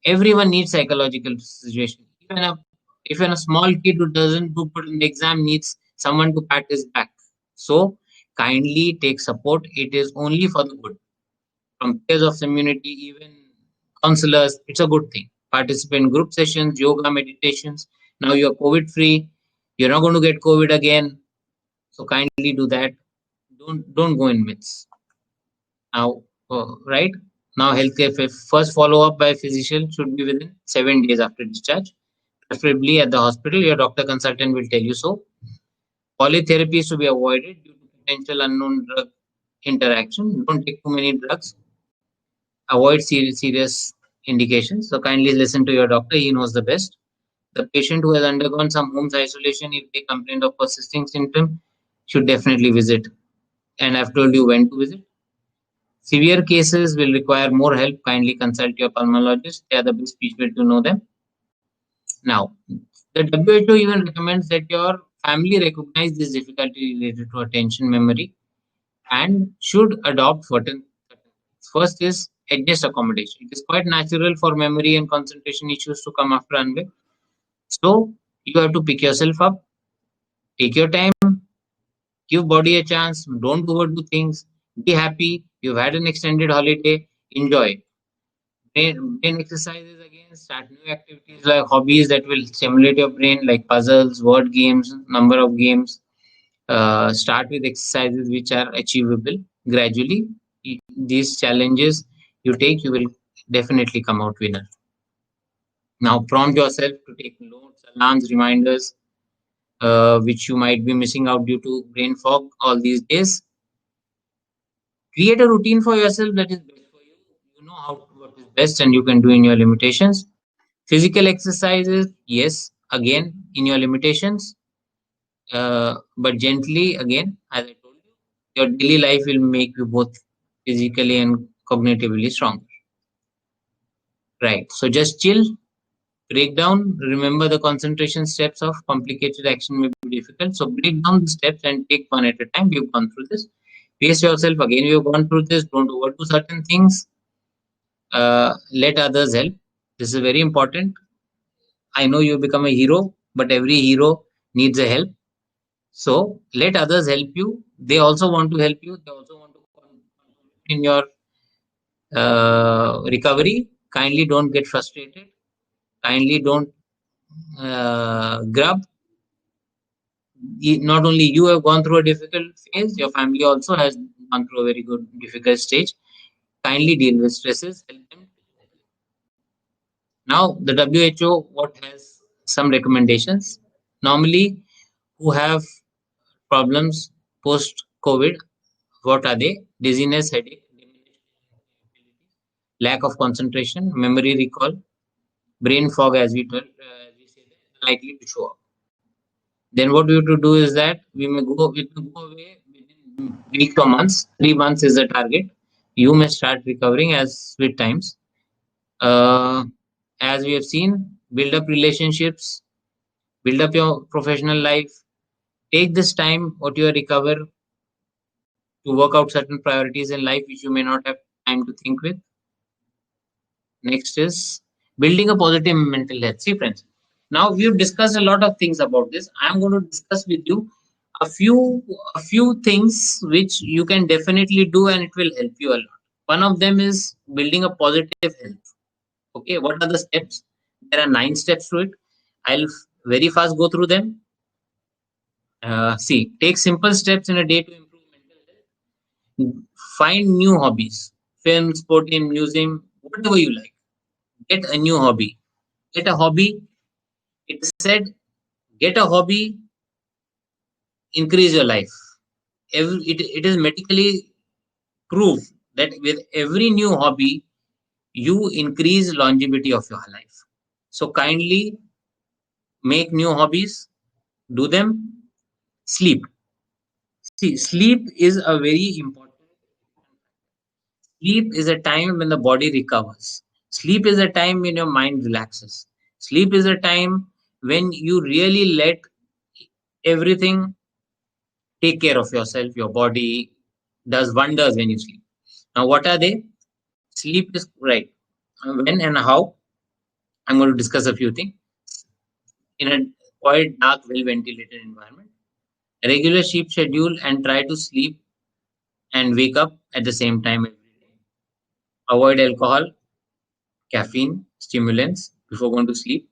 Everyone needs psychological situation. Even a small kid who doesn't do put in the exam needs someone to pat his back. So kindly take support. It is only for the good. From peers of community, even counselors, it's a good thing. Participate in group sessions, yoga, meditations. Now you're COVID free. You're not going to get COVID again. So kindly do that. Don't go in myths. Now, right now, healthcare first follow up by a physician should be within 7 days after discharge, preferably at the hospital. Your doctor consultant will tell you so. Polytherapy is to be avoided due to potential unknown drug interaction. Don't take too many drugs. Avoid serious indications. So kindly listen to your doctor. He knows the best. The patient who has undergone some home isolation, if they complain of persisting symptom, should definitely visit. And I've told you when to visit. Severe cases will require more help. Kindly consult your pulmonologist. They are the best people to know them. Now, the WHO even recommends that your family recognize this difficulty related to attention memory and should adopt certain things. First is adjust accommodation. It is quite natural for memory and concentration issues to come after unwell. So you have to pick yourself up, take your time, give body a chance, don't overdo things, be happy. You've had an extended holiday, enjoy. Brain exercises again, start new activities like hobbies that will stimulate your brain, like puzzles, word games, number of games. Start with exercises which are achievable gradually. These challenges you take, you will definitely come out winner. Now, prompt yourself to take notes, alarms, reminders, which you might be missing out due to brain fog all these days. Create a routine for yourself that is best for you. You know what is best, and you can do in your limitations. Physical exercises, yes, again in your limitations, but gently again, as I told you, your daily life will make you both physically and cognitively stronger. Right. So just chill, break down. Remember the concentration steps of complicated action may be difficult. So break down the steps and take one at a time. We've gone through this. Pace yourself again. We've gone through this. Don't overdo certain things. Let others help. This is very important. I know you become a hero, but every hero needs a help. So let others help you. They also want to help you. They also want to contribute in your recovery. Kindly don't get frustrated. Kindly don't grub. Not only you have gone through a difficult phase, your family also has gone through a very good difficult stage. Kindly deal with stresses. Help them. Now the WHO what has some recommendations. Normally, who have problems post COVID, what are they? Dizziness, headache, lack of concentration, memory recall, brain fog, as we say, likely to show up. Then what we have to do is that it will go away within weeks or months. 3 months is the target. You may start recovering as with times. Uh, as we have seen, build up relationships, build up your professional life. Take this time, what you recover, to work out certain priorities in life which you may not have time to think with. Next is building a positive mental health. See, friends, now we've discussed a lot of things about this. I'm going to discuss with you a few things which you can definitely do and it will help you a lot. One of them is building a positive health. Okay, what are the steps? There are 9 steps to it. I'll very fast go through them. See, take simple steps in a day to improve mental health. Find new hobbies, film, sporting, museum, whatever you like. Get a new hobby. Get a hobby. It is said, get a hobby, increase your life. It is medically proved that with every new hobby, you increase longevity of your life. So kindly make new hobbies, do them. Sleep. See, sleep is a very important. Sleep is a time when the body recovers. Sleep is a time when your mind relaxes. Sleep is a time when you really let everything take care of yourself. Your body does wonders when you sleep. Now, what are they? Sleep is right. When and how? I'm going to discuss a few things in a quite dark, well ventilated environment. Regular sleep schedule and try to sleep and wake up at the same time every day. Avoid alcohol, caffeine, stimulants before going to sleep.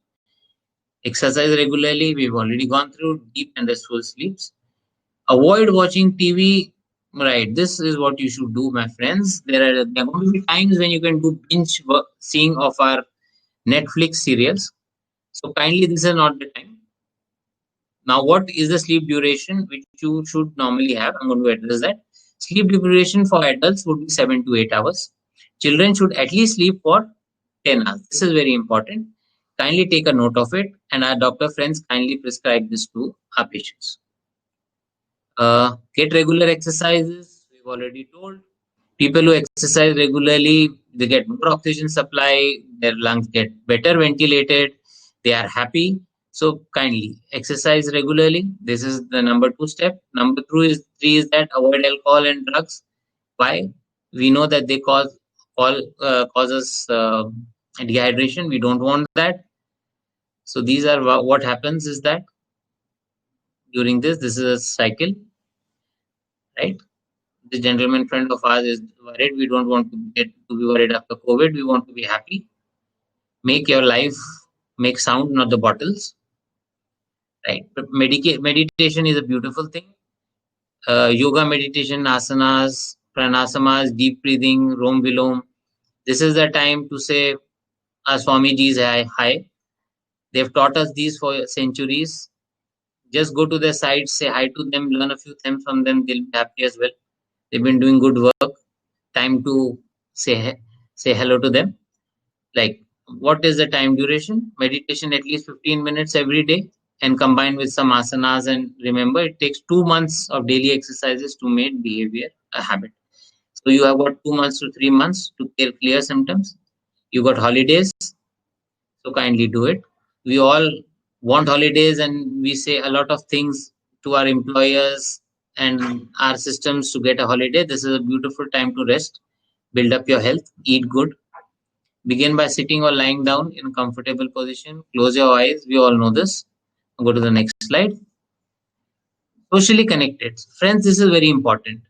Exercise regularly. We've already gone through deep and restful sleeps. Avoid watching TV. Right, this is what you should do, my friends. There are going to be times when you can do binge seeing of our Netflix serials. So kindly, this is not the time. Now, what is the sleep duration which you should normally have? I'm going to address that. Sleep duration for adults would be 7 to 8 hours. Children should at least sleep for 10 hours. This is very important. Kindly take a note of it, and our doctor friends kindly prescribe this to our patients. Get regular exercises. We've already told. People who exercise regularly, they get more oxygen supply, their lungs get better ventilated, they are happy. So kindly exercise regularly. This is the number 2 step. Number three is that avoid alcohol and drugs. Why? We know that they causes dehydration. We don't want that. So these are what happens is that during this is a cycle, right? The gentleman friend of ours is worried. We don't want to get to be worried after COVID. We want to be happy. Make your life make sound, not the bottles, right? But meditation is a beautiful thing. Yoga meditation, asanas, pranasamas, deep breathing, rom vilom. This is the time to say, our Swamiji's hi. They've taught us these for centuries. Just go to their sites, say hi to them, learn a few things from them. They'll be happy as well. They've been doing good work. Time to say hello to them. Like, what is the time duration? Meditation at least 15 minutes every day and combined with some asanas. And remember, it takes 2 months of daily exercises to make behavior a habit. So you have got 2 months to 3 months to clear symptoms. You got holidays, so kindly do it. We all want holidays and we say a lot of things to our employers and our systems to get a holiday. This is a beautiful time to rest, build up your health, eat good. Begin by sitting or lying down in a comfortable position. Close your eyes. We all know this. Go to the next slide. Socially connected. Friends, this is very important.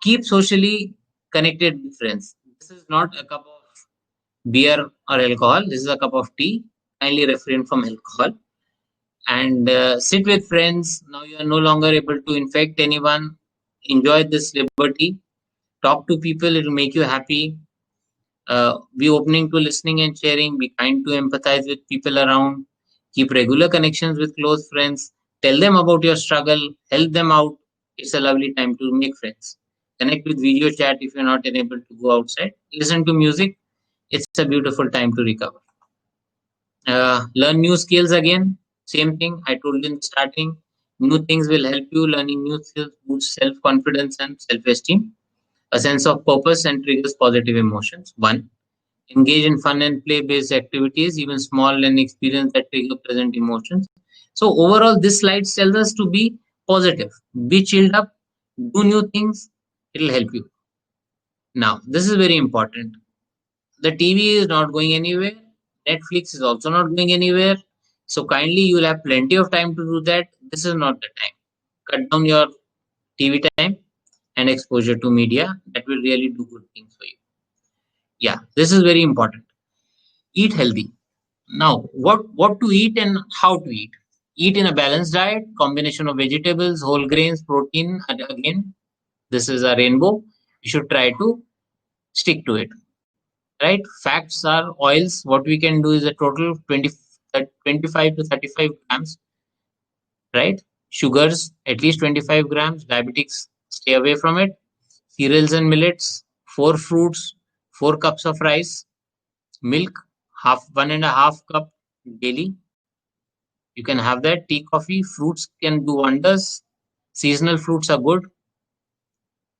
Keep socially connected with friends. This is not a cup of beer or alcohol. This is a cup of tea. Kindly refrain from alcohol. And sit with friends. Now you are no longer able to infect anyone. Enjoy this liberty. Talk to people. It will make you happy. Be opening to listening and sharing. Be kind to empathize with people around. Keep regular connections with close friends. Tell them about your struggle. Help them out. It's a lovely time to make friends. Connect with video chat if you're not able to go outside. Listen to music. It's a beautiful time to recover. Learn new skills again. Same thing I told you in starting. New things will help you. Learning new skills boosts self-confidence and self-esteem. A sense of purpose and triggers positive emotions. 1. Engage in fun and play-based activities, even small and experience that trigger pleasant emotions. So overall, this slide tells us to be positive, be chilled up, do new things. It'll help you. Now, this is very important. The TV is not going anywhere. Netflix is also not going anywhere. So kindly, you will have plenty of time to do that. This is not the time. Cut down your TV time and exposure to media. That will really do good things for you. Yeah, this is very important. Eat healthy. Now, what to eat and how to eat? Eat in a balanced diet, combination of vegetables, whole grains, protein. And again, this is a rainbow. you should try to stick to it, right? Facts are oils. What we can do is a total 25 to 35 grams, right? Sugars, at least 25 grams. Diabetics, stay away from it. Cereals and millets, 4 fruits, 4 cups of rice, milk, 1.5 cup daily. You can have that. Tea, coffee, fruits can do wonders. Seasonal fruits are good.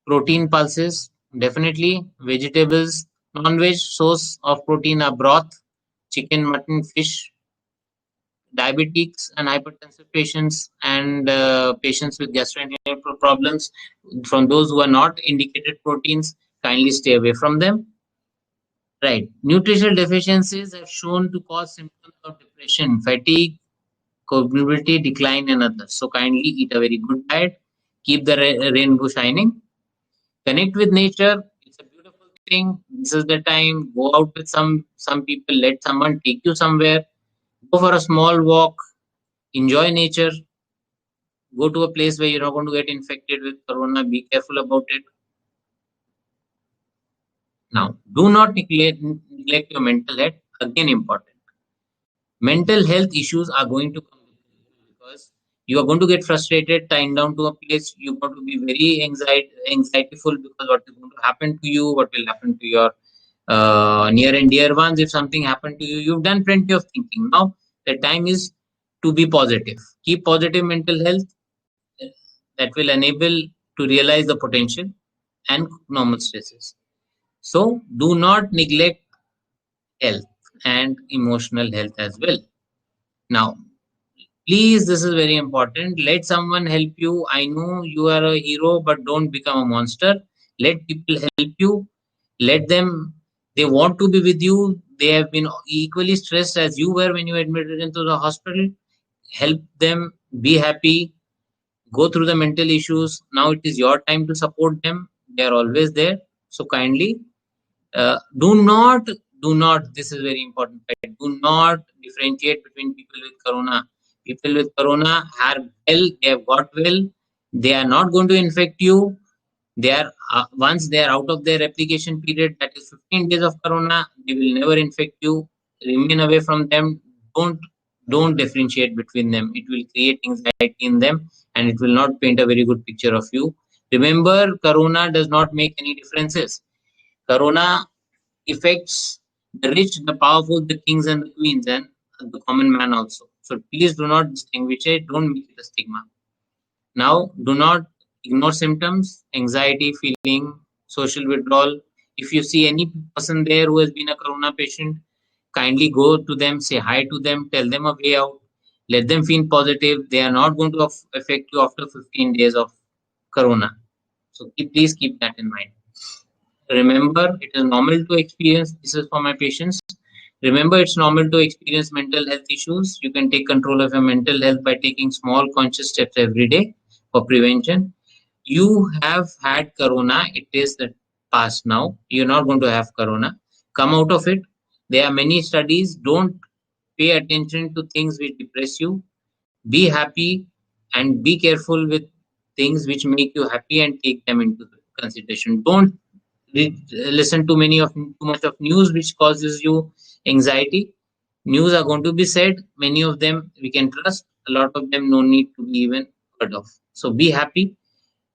Protein pulses, definitely. Vegetables, non-veg source of protein are broth, chicken, mutton, fish. Diabetics and hypertensive patients and patients with gastrointestinal problems, from those who are not indicated proteins, kindly stay away from them. Right. Nutritional deficiencies have shown to cause symptoms of depression, fatigue, cognitivity decline, and others. So kindly eat a very good diet. Keep the rainbow shining. Connect with nature. It's a beautiful thing. This is the time. Go out with some people. Let someone take you somewhere. Go for a small walk. Enjoy nature. Go to a place where you're not going to get infected with corona. Be careful about it. Now, do not neglect your mental health. Again, important. Mental health issues are going to come because you are going to get frustrated, tied down to a place. You're going to be very anxietyful because what is going to happen to you, what will happen to your near and dear ones. If something happened to you, you've done plenty of thinking. Now, the time is to be positive. Keep positive mental health. That will enable to realize the potential and normal stresses. So do not neglect health and emotional health as well. Now, please, this is very important. Let someone help you. I know you are a hero, but don't become a monster. Let people help you. Let them, they want to be with you. They have been equally stressed as you were when you admitted into the hospital. Help them, be happy, go through the mental issues. Now it is your time to support them. They are always there. So kindly do not, this is very important, right? Do not differentiate between people with corona. People with corona are well, they have got well, they are not going to infect you. They are once they are out of their application period, that is 15 days of corona, they will never infect you. Remain away from them. Don't differentiate between them. It will create anxiety in them and it will not paint a very good picture of you. Remember, corona does not make any differences. Corona affects the rich, the powerful, the kings and the queens, and the common man also. So please do not distinguish it. Don't make it a stigma. Now, do not ignore symptoms, anxiety, feeling, social withdrawal. If you see any person there who has been a corona patient, kindly go to them, say hi to them, tell them a way out, let them feel positive. They are not going to affect you after 15 days of corona. So please keep that in mind. Remember, it is normal to experience, this is for my patients. Remember, it's normal to experience mental health issues. You can take control of your mental health by taking small conscious steps every day for prevention. You have had corona, it is the past now. You're not going to have corona. Come out of it. There are many studies. Don't pay attention to things which depress you. Be happy and be careful with things which make you happy and take them into consideration. Don't listen to too much of news which causes you anxiety. News are going to be said. Many of them we can trust. A lot of them no need to be even heard of. So be happy.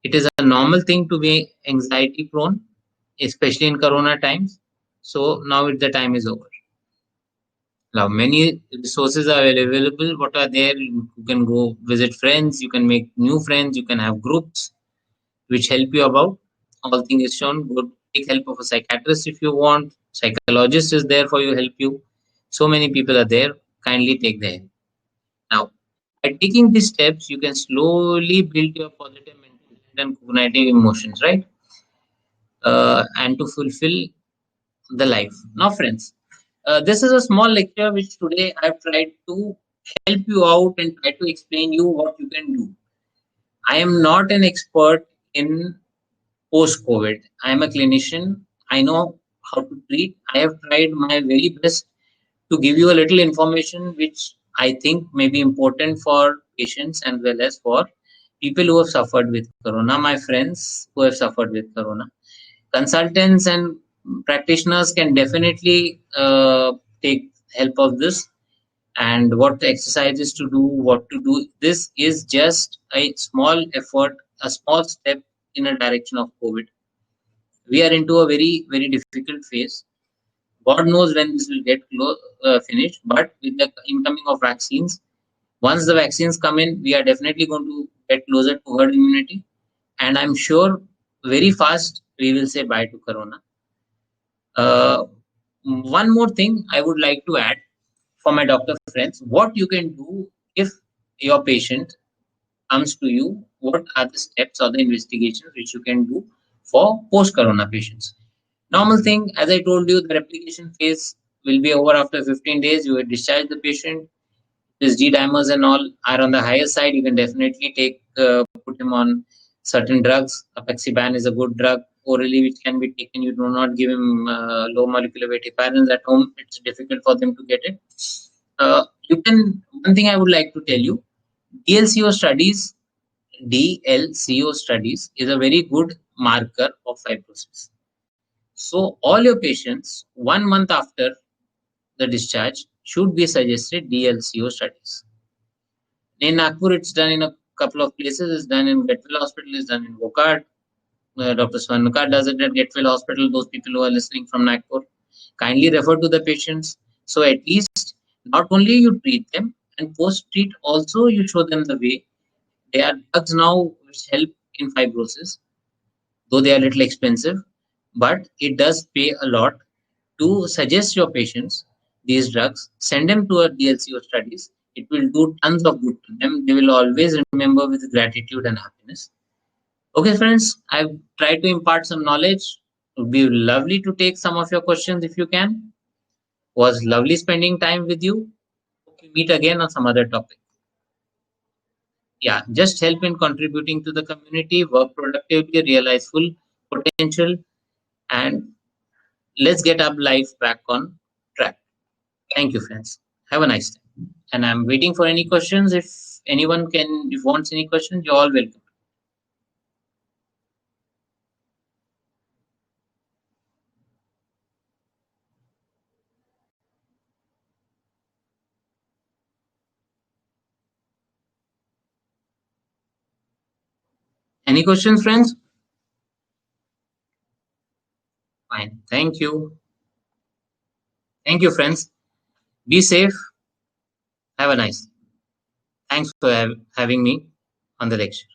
It is a normal thing to be anxiety prone, especially in corona times. So now the time is over. Now many resources are available. What are there? You can go visit friends. You can make new friends. You can have groups which help you about. All things is shown. Go take help of a psychiatrist if you want. Psychologist is there for you, help you. So many people are there. Kindly take the help. Now, by taking these steps, you can slowly build your positive mental and cognitive emotions, right? And to fulfill the life. Now, friends, this is a small lecture which today I've tried to help you out and try to explain you what you can do. I am not an expert in post-COVID. I am a clinician. I know how to treat. I have tried my very best to give you a little information which I think may be important for patients and well as for people who have suffered with corona, my friends who have suffered with corona. Consultants and practitioners can definitely take help of this, and what exercises to do, what to do. This is just a small effort, a small step in a direction of COVID. We are into a very, very difficult phase. God knows when this will get finished, but with the incoming of vaccines, once the vaccines come in, we are definitely going to get closer to herd immunity. And I'm sure very fast we will say bye to Corona. Uh, One more thing I would like to add for my doctor friends: what you can do if your patient comes to you, what are the steps or the investigations which you can do for post-corona patients? Normal thing, as I told you, the replication phase will be over after 15 days. You will discharge the patient. His G dimers and all are on the higher side. You can definitely put him on certain drugs. Apixaban is a good drug orally which can be taken. You do not give him low molecular weight heparins at home. It's difficult for them to get it. You can. One thing I would like to tell you: DLCO studies, DLCO studies is a very good marker of fibrosis. So all your patients 1 month after the discharge should be suggested DLCO studies. In Nagpur, it's done in a couple of places. It's done in Getwell Hospital. It's done in Wokard. Dr. Swarnakar does it at Getwell Hospital. Those people who are listening from Nagpur, kindly refer to the patients. So at least not only you treat them, and post-treat also you show them the way. There are drugs now which help in fibrosis, though they are a little expensive, but it does pay a lot to suggest your patients these drugs, send them to a DLCO studies. It will do tons of good to them. They will always remember with gratitude and happiness. Okay, friends, I've tried to impart some knowledge. It would be lovely to take some of your questions if you can. Was lovely spending time with you. Hope we meet again on some other topic. Yeah, just help in contributing to the community, work productively, realize full potential, and let's get our life back on track. Thank you, friends. Have a nice day. And I'm waiting for any questions. If anyone if wants any questions, you're all welcome. Any questions, friends? Fine. Thank you. Thank you, friends. Be safe. Have a nice day. Thanks for having me on the lecture.